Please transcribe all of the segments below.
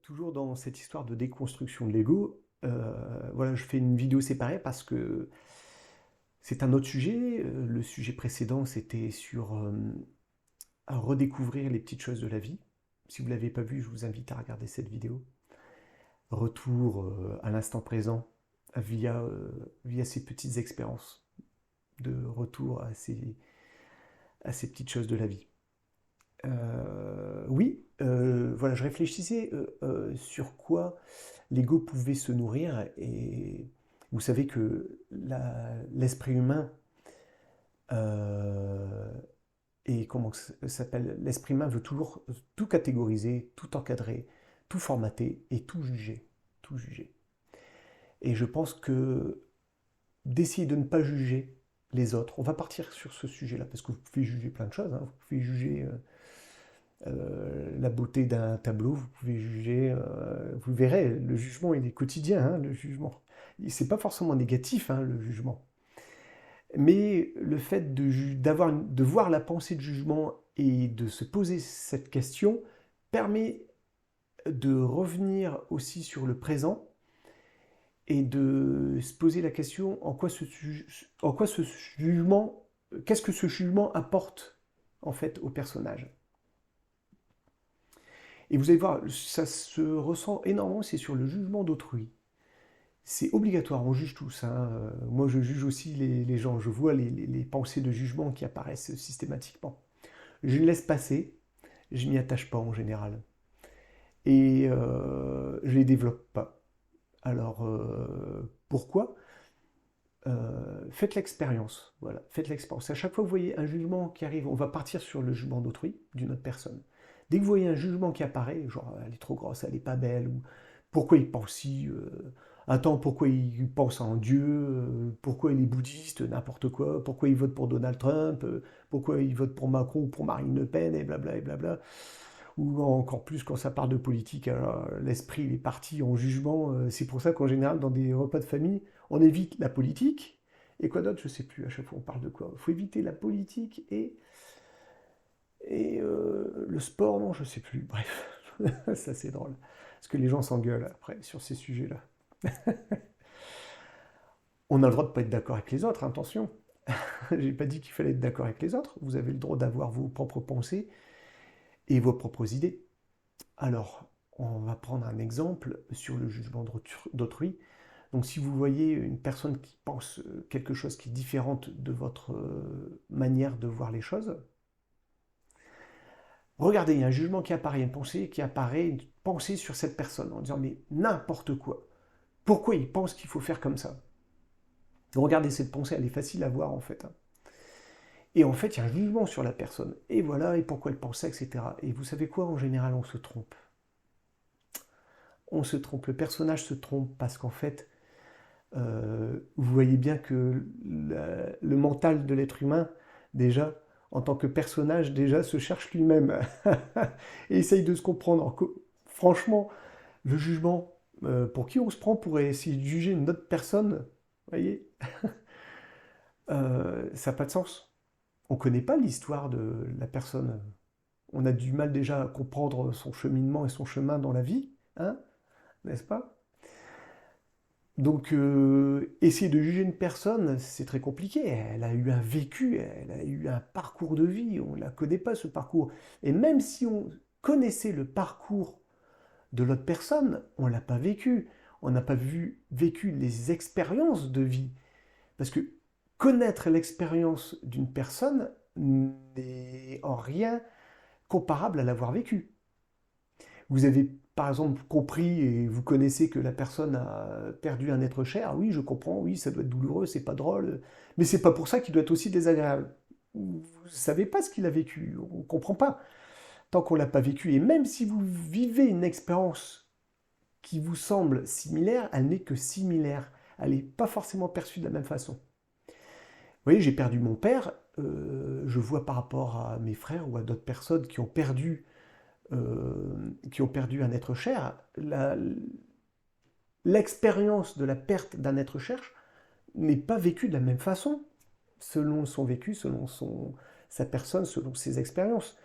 Toujours dans cette histoire de déconstruction de l'ego, voilà, je fais une vidéo séparée parce que c'est un autre sujet. Le sujet précédent, c'était sur à redécouvrir les petites choses de la vie. Si vous ne l'avez pas vu, je vous invite à regarder cette vidéo. Retour à l'instant présent via ces petites expériences de retour à ces petites choses de la vie. Oui, voilà, je réfléchissais sur quoi l'ego pouvait se nourrir, et vous savez que l'esprit humain euh, et comment ça s'appelle, l'esprit humain veut toujours tout catégoriser, tout encadrer, tout formater et tout juger, tout juger. Et je pense que d'essayer de ne pas juger les autres, on va partir sur ce sujet-là parce que vous pouvez juger plein de choses, hein. Vous pouvez juger la beauté d'un tableau, vous pouvez juger, vous verrez, le jugement il est quotidien, hein, le jugement. C'est pas forcément négatif, hein, le jugement. Mais le fait de voir la pensée de jugement et de se poser cette question permet de revenir aussi sur le présent et de se poser la question en quoi ce jugement, qu'est-ce que ce jugement apporte en fait au personnage. Et vous allez voir, ça se ressent énormément, c'est sur le jugement d'autrui. C'est obligatoire, on juge tous, hein. Moi, je juge aussi les gens. Je vois les pensées de jugement qui apparaissent systématiquement. Je les laisse passer, je m'y attache pas en général. Et je les développe pas. Alors, pourquoi Faites l'expérience. Voilà, faites l'expérience. À chaque fois que vous voyez un jugement qui arrive, on va partir sur le jugement d'autrui, d'une autre personne. Dès que vous voyez un jugement qui apparaît, genre elle est trop grosse, elle est pas belle, ou pourquoi il pense si, attends, pourquoi il pense en Dieu, pourquoi il est bouddhiste, n'importe quoi, pourquoi il vote pour Donald Trump, pourquoi il vote pour Macron ou pour Marine Le Pen, et blabla, et blabla. Ou encore plus quand ça part de politique, alors l'esprit il est parti en jugement. C'est pour ça qu'en général, dans des repas de famille, on évite la politique. Et quoi d'autre, je sais plus, à chaque fois on parle de quoi. Il faut éviter la politique et le sport, non, je sais plus. Bref, ça c'est drôle. Parce que les gens s'engueulent après sur ces sujets-là. On a le droit de ne pas être d'accord avec les autres, hein, attention. J'ai pas dit qu'il fallait être d'accord avec les autres. Vous avez le droit d'avoir vos propres pensées et vos propres idées. Alors, on va prendre un exemple sur le jugement d'autrui. Donc, si vous voyez une personne qui pense quelque chose qui est différente de votre manière de voir les choses, regardez, il y a un jugement qui apparaît, une pensée qui apparaît, une pensée sur cette personne en disant mais n'importe quoi. Pourquoi il pense qu'il faut faire comme ça? Regardez cette pensée, elle est facile à voir en fait, hein. Et en fait, il y a un jugement sur la personne. Et voilà, et pourquoi elle pense ça, etc. Et vous savez quoi? En général, on se trompe. On se trompe. Le personnage se trompe parce qu'en fait, vous voyez bien que le mental de l'être humain, déjà, en tant que personnage, déjà se cherche lui-même et essaye de se comprendre. Alors que, franchement, le jugement, pour qui on se prend pour essayer de juger une autre personne, vous voyez, ça n'a pas de sens. On ne connaît pas l'histoire de la personne. On a du mal déjà à comprendre son cheminement et son chemin dans la vie, hein, n'est-ce pas? Donc, essayer de juger une personne, c'est très compliqué. Elle a eu un vécu, elle a eu un parcours de vie, on ne la connaît pas ce parcours. Et même si on connaissait le parcours de l'autre personne, on ne l'a pas vécu. On n'a pas vécu les expériences de vie. Parce que connaître l'expérience d'une personne n'est en rien comparable à l'avoir vécu. Vous avez par exemple compris et vous connaissez que la personne a perdu un être cher, oui, je comprends, oui, ça doit être douloureux, c'est pas drôle, mais c'est pas pour ça qu'il doit être aussi désagréable. Vous savez pas ce qu'il a vécu, on comprend pas tant qu'on l'a pas vécu. Et même si vous vivez une expérience qui vous semble similaire, elle n'est que similaire. Elle n'est pas forcément perçue de la même façon. Vous voyez, j'ai perdu mon père, je vois par rapport à mes frères ou à d'autres personnes qui ont perdu un être cher, l'expérience de la perte d'un être cher n'est pas vécue de la même façon, selon son vécu, selon sa personne, selon ses expériences.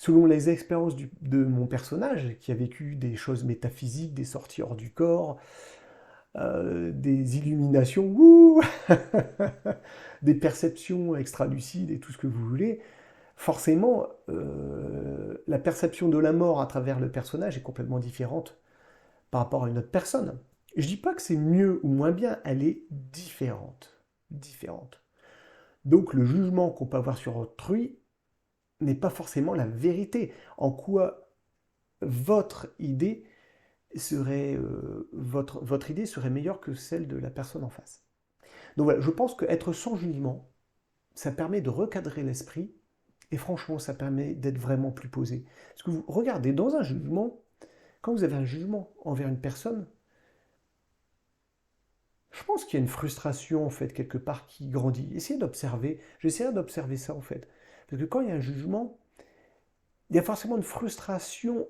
selon les expériences de mon personnage, qui a vécu des choses métaphysiques, des sorties hors du corps, des illuminations, ouh, des perceptions extralucides et tout ce que vous voulez, forcément, la perception de la mort à travers le personnage est complètement différente par rapport à une autre personne. Je dis pas que c'est mieux ou moins bien, elle est différente. Différente. Donc le jugement qu'on peut avoir sur autrui n'est pas forcément la vérité. En quoi votre idée serait, votre idée serait meilleure que celle de la personne en face. Donc voilà, je pense qu'être sans jugement, ça permet de recadrer l'esprit et franchement, ça permet d'être vraiment plus posé. Parce que vous regardez, dans un jugement, quand vous avez un jugement envers une personne, je pense qu'il y a une frustration en fait quelque part qui grandit. Essayez d'observer, j'essaierai d'observer ça en fait. Parce que quand il y a un jugement, il y a forcément une frustration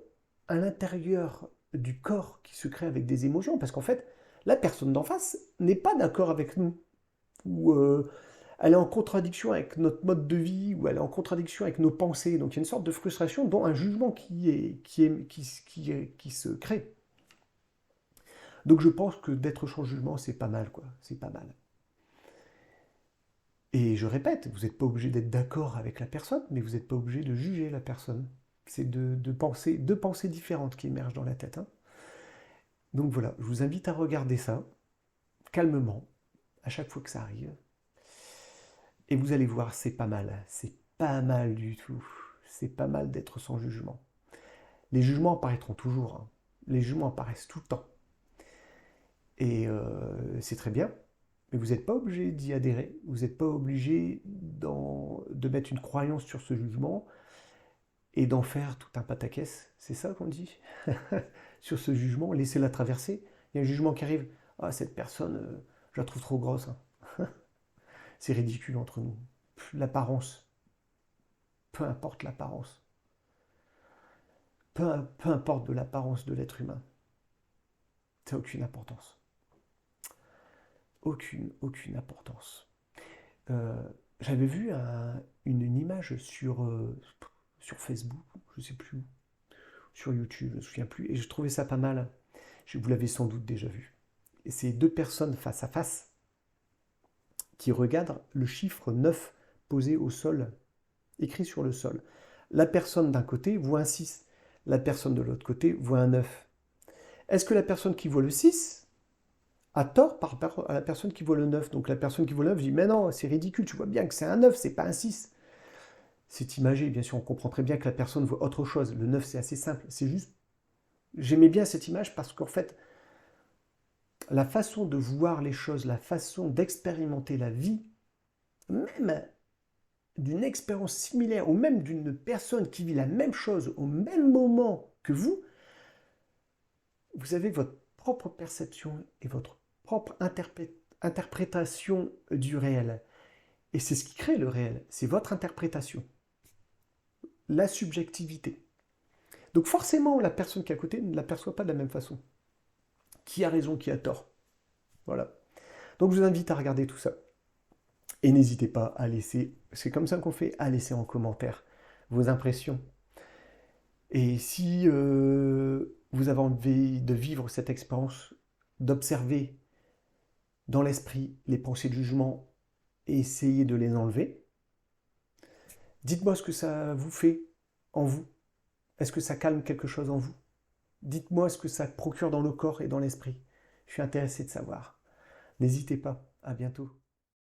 à l'intérieur du corps qui se crée avec des émotions. Parce qu'en fait, la personne d'en face n'est pas d'accord avec nous. Ou elle est en contradiction avec notre mode de vie, ou elle est en contradiction avec nos pensées. Donc il y a une sorte de frustration, dont un jugement qui se crée. Donc je pense que d'être sans jugement, c'est pas mal, quoi. C'est pas mal. Et je répète, vous n'êtes pas obligé d'être d'accord avec la personne, mais vous n'êtes pas obligé de juger la personne. C'est deux pensées différentes qui émergent dans la tête, hein. Donc voilà, je vous invite à regarder ça, calmement, à chaque fois que ça arrive. Et vous allez voir, c'est pas mal du tout. C'est pas mal d'être sans jugement. Les jugements apparaîtront toujours, hein. Les jugements apparaissent tout le temps. Et c'est très bien, mais vous n'êtes pas obligé d'y adhérer. Vous n'êtes pas obligé de mettre une croyance sur ce jugement et d'en faire tout un pataquès. C'est ça qu'on dit sur ce jugement. Laissez-la traverser. Il y a un jugement qui arrive. Ah, cette personne, je la trouve trop grosse, hein. C'est ridicule entre nous. L'apparence. Peu importe l'apparence. Peu importe de l'apparence de l'être humain. Ça n'a aucune importance. Aucune importance. Euh, J'avais vu une image sur Facebook, je ne sais plus, sur YouTube, je ne me souviens plus, et je trouvais ça pas mal. Vous l'avez sans doute déjà vu. Et c'est deux personnes face à face qui regardent le chiffre 9 posé au sol, écrit sur le sol. La personne d'un côté voit un 6, la personne de l'autre côté voit un 9. Est-ce que la personne qui voit le 6 a tort par rapport à la personne qui voit le 9? Donc la personne qui voit le 9 dit, mais non, c'est ridicule, tu vois bien que c'est un 9, c'est pas un 6. C'est imagé, bien sûr, on comprend très bien que la personne voit autre chose. Le 9, c'est assez simple, c'est juste... J'aimais bien cette image parce qu'en fait, la façon de voir les choses, la façon d'expérimenter la vie, même d'une expérience similaire ou même d'une personne qui vit la même chose au même moment que vous avez votre propre perception et votre propre interprétation du réel. Et c'est ce qui crée le réel, c'est votre interprétation, la subjectivité. Donc forcément, la personne qui est à côté ne l'aperçoit pas de la même façon. Qui a raison, qui a tort. Voilà. Donc je vous invite à regarder tout ça. Et n'hésitez pas à laisser, c'est comme ça qu'on fait, à laisser en commentaire vos impressions. Et si vous avez envie de vivre cette expérience, d'observer dans l'esprit les pensées de jugement et essayer de les enlever, dites-moi ce que ça vous fait en vous. Est-ce que ça calme quelque chose en vous? Dites-moi ce que ça procure dans le corps et dans l'esprit. Je suis intéressé de savoir. N'hésitez pas. À bientôt.